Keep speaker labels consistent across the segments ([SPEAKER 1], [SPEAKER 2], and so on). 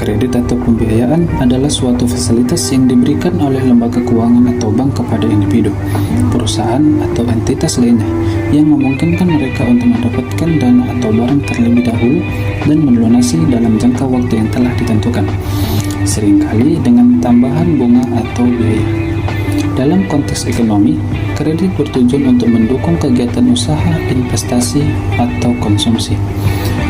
[SPEAKER 1] Kredit atau pembiayaan adalah suatu fasilitas yang diberikan oleh lembaga keuangan atau bank kepada individu, perusahaan, atau entitas lainnya yang memungkinkan mereka untuk mendapatkan dana atau barang terlebih dahulu dan melunasi dalam jangka waktu yang telah ditentukan, seringkali dengan tambahan bunga atau biaya. Dalam konteks ekonomi, kredit bertujuan untuk mendukung kegiatan usaha, investasi, atau konsumsi.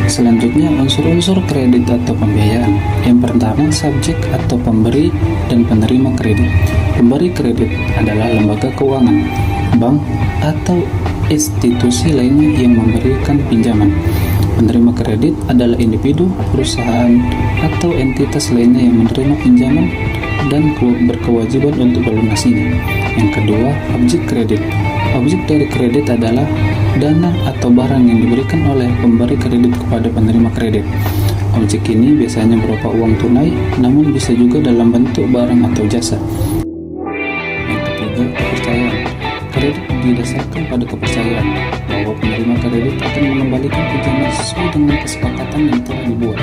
[SPEAKER 1] Selanjutnya, unsur-unsur kredit atau pembiayaan. Yang pertama, subjek atau pemberi dan penerima kredit. Pemberi kredit adalah lembaga keuangan, bank, atau institusi lainnya yang memberikan pinjaman. Penerima kredit adalah individu, perusahaan, atau entitas lainnya yang menerima pinjaman dan berkewajiban untuk melunasinya. Yang kedua, objek kredit. Objek dari kredit adalah dana atau barang yang diberikan oleh pemberi kredit kepada penerima kredit. Objek ini biasanya berupa uang tunai, namun bisa juga dalam bentuk barang atau jasa. Yang ketiga, kepercayaan. Kredit didasarkan pada kepercayaan bahwa penerima kredit akan mengembalikan pinjaman sesuai dengan kesepakatan yang telah dibuat.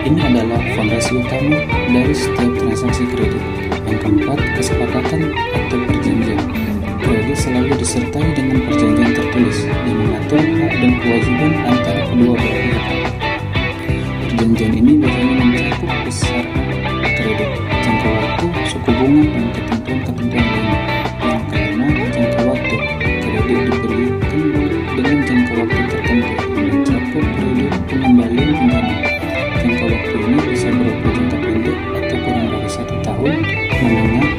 [SPEAKER 1] Ini adalah fondasi utama dari setiap transaksi kredit. Yang keempat, kesepakatan atau perjanjian. Kredit selalu disertai dengan perjanjian tertulis yang mengatur hak dan kewajiban antara kedua belah pihak. Perjanjian ini biasanya mencakup besar kredit, jangka waktu, suku bunga, dan ketentuan-ketentuan lainnya. Yang kelima, jangka waktu. Kredit diberikan dengan jangka waktu tertentu yang mencakup periode pengembalian pinjaman. Jangka waktu ini bisa berupa jangka pendek atau kurang dari 1 tahun, menengah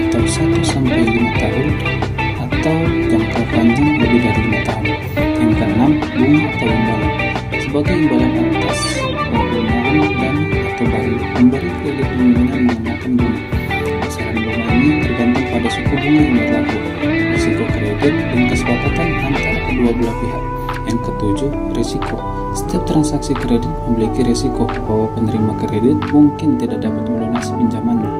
[SPEAKER 1] atau 1 sampai 5 tahun, atau jangka panjang lebih dari 5 tahun. Yang keenam, bunga atau imbalan. Sebagai imbalan atas penggunaan dana atau barang, pemberi kredit umumnya mengenakan bunga. Besaran bunga ini tergantung pada suku bunga yang berlaku, risiko kredit, dan kesepakatan antara kedua belah pihak. Yang ketujuh, risiko. Setiap transaksi kredit memiliki risiko bahwa penerima kredit mungkin tidak dapat melunasi pinjamannya.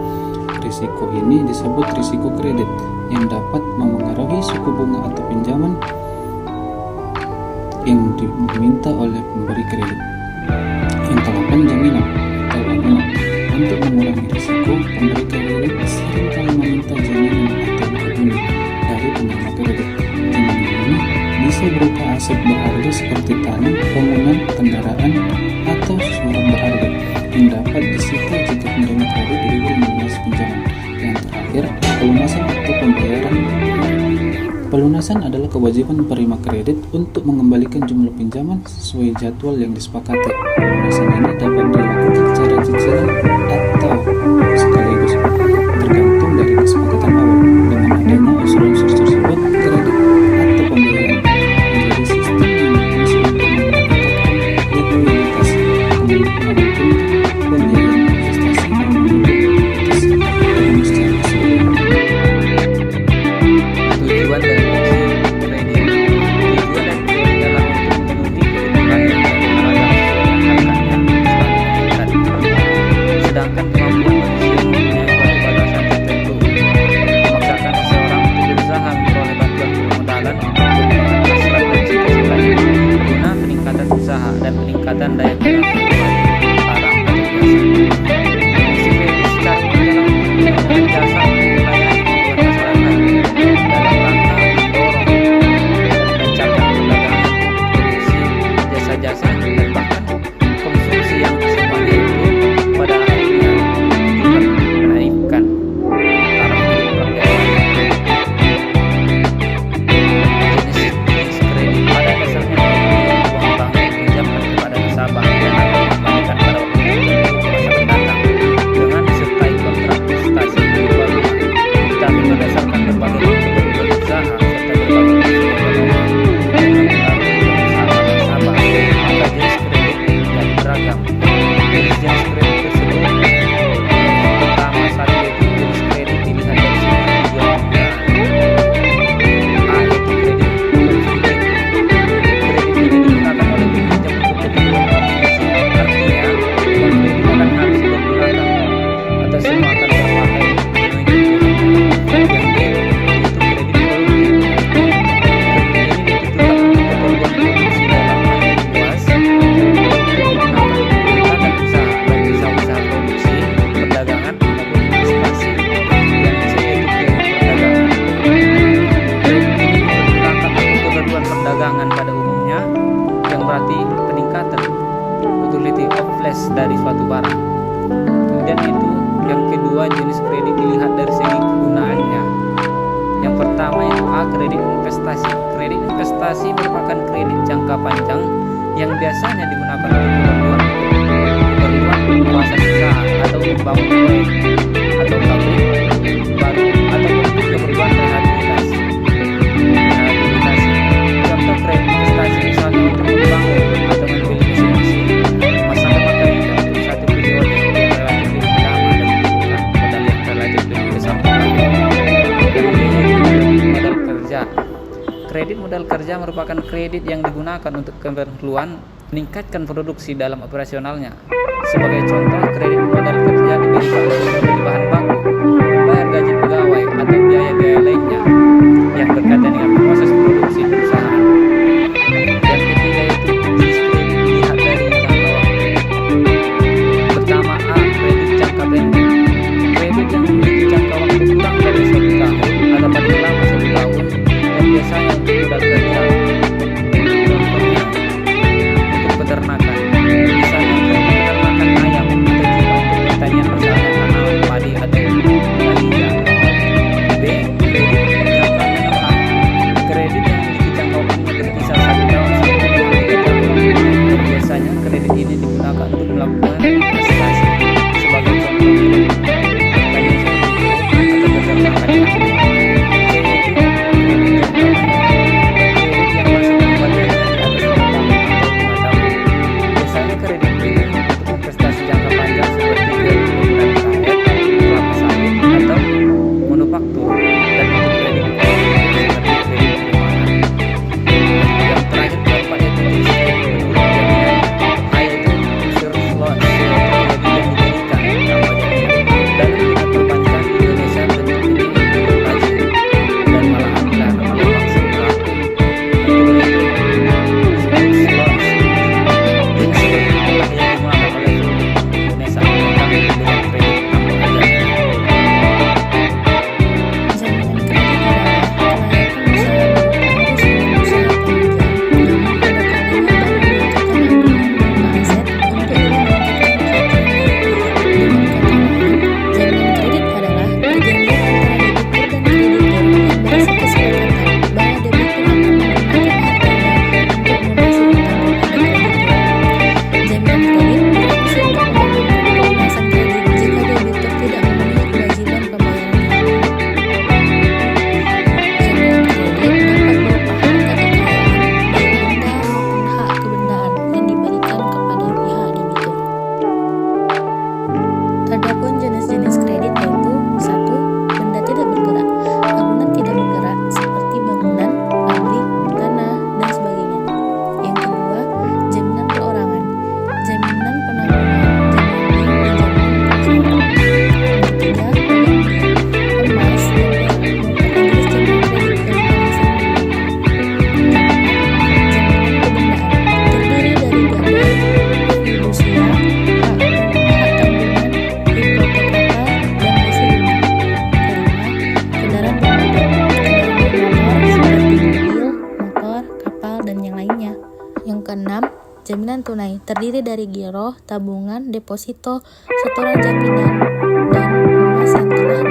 [SPEAKER 1] Risiko ini disebut risiko kredit yang dapat memengaruhi suku bunga atau pinjaman yang diminta oleh pemberi kredit. Yang ke-8, jaminan atau amanah. Untuk mengurangi risiko, pemberi kredit seringkali meminta jaminan atau amanah dari penerima kredit. Jaminan ini bisa berupa aset berharga seperti tanah, bangunan, kendaraan, atau surat berharga yang dapat disita jika penerima kredit gagal melunasi pinjaman. Yang terakhir, pelunasan atau pembayaran. Pelunasan adalah kewajiban penerima kredit untuk mengembalikan jumlah pinjaman sesuai jadwal yang disepakati. Pelunasan ini dapat dilakukan secara cicilan atau sekaligus, tergantung dari kesepakatan awal. Dengan adanya unsur-unsur tersebut, kredit atau pembiayaan menjadi sistem yang berfungsi untuk meningkatkan likuiditas, memungkinkan pembiayaan investasi, dan mendukung ekonomi secara keseluruhan.
[SPEAKER 2] Tujuan dari fungsi kredit. Tujuan dan kredit adalah untuk memenuhi kebutuhan yang diharapkan sedangkan kemampuan manusia mempunyai suatu batasan tertentu, memaksakan seseorang untuk berusaha memperoleh bantuan permodalan untuk mengatasi hasrat dan cita-citanya guna peningkatan usaha dan peningkatan daya beli barang atau jasa. Fungsi kredit secara umum adalah untuk menyediakan jasa untuk melayani kebutuhan masyarakat dalam rangka mendorong dan melancarkan perdagangan, produksi, jasa-jasa, dan bahkan konsumsi yang semuanya itu pada akhirnya bukan menaikkan taraf hidup rakyat. Jenis kredit pada dasarnya merupakan uang bank yang dipinjamkan kepada nasabah perdagangan pada umumnya, yang berarti peningkatan utility of place dari suatu barang. Kemudian itu yang kedua, jenis kredit dilihat dari segi kegunaannya. Yang pertama itu A, kredit investasi. Kredit investasi merupakan kredit jangka panjang yang biasanya digunakan untuk keperluan penguasaan usaha atau membangun proyek atau pabrik baru atau untuk keperluan rehabilitasi. Contoh kredit investasi misalnya untuk membangun atau membeli mesin-mesin, memasang makanan untuk satu periode yang relatif lebih lama dan membutuhkan modal yang relatif lebih besar. Modal kerja. Kredit modal kerja merupakan kredit yang digunakan untuk keperluan meningkatkan produksi dalam operasionalnya. Sebagai contoh, kredit modal kerja diberikan untuk membeli bahan baku, membayar gaji pegawai atau biaya-biaya lainnya yang berkaitan dengan proses produksi perusahaan. Yang ketiga itu jenis kredit dilihat dari jangka waktu. Pertama A, kredit jangka pendek. Kredit yang memiliki jangka waktu kurang dari 1 tahun atau paling lama 1 tahun dan biasanya untuk modal kerja. Contohnya untuk peternakan, misalnya kredit peternakan ayam atau juga untuk pertanian misalnya tanaman padi atau lainnya. B, kredit jangka menengah. Kredit yang memiliki jangka waktunya berkisar 1 tahun sampai dengan 3 tahun. Dan biasanya kredit ini digunakan untuk melakukan investasi, sebagai contoh pertanian atau peternakan yang
[SPEAKER 3] Jaminan tunai terdiri dari giro, tabungan, deposito, setoran jaminan, dan emas yang telah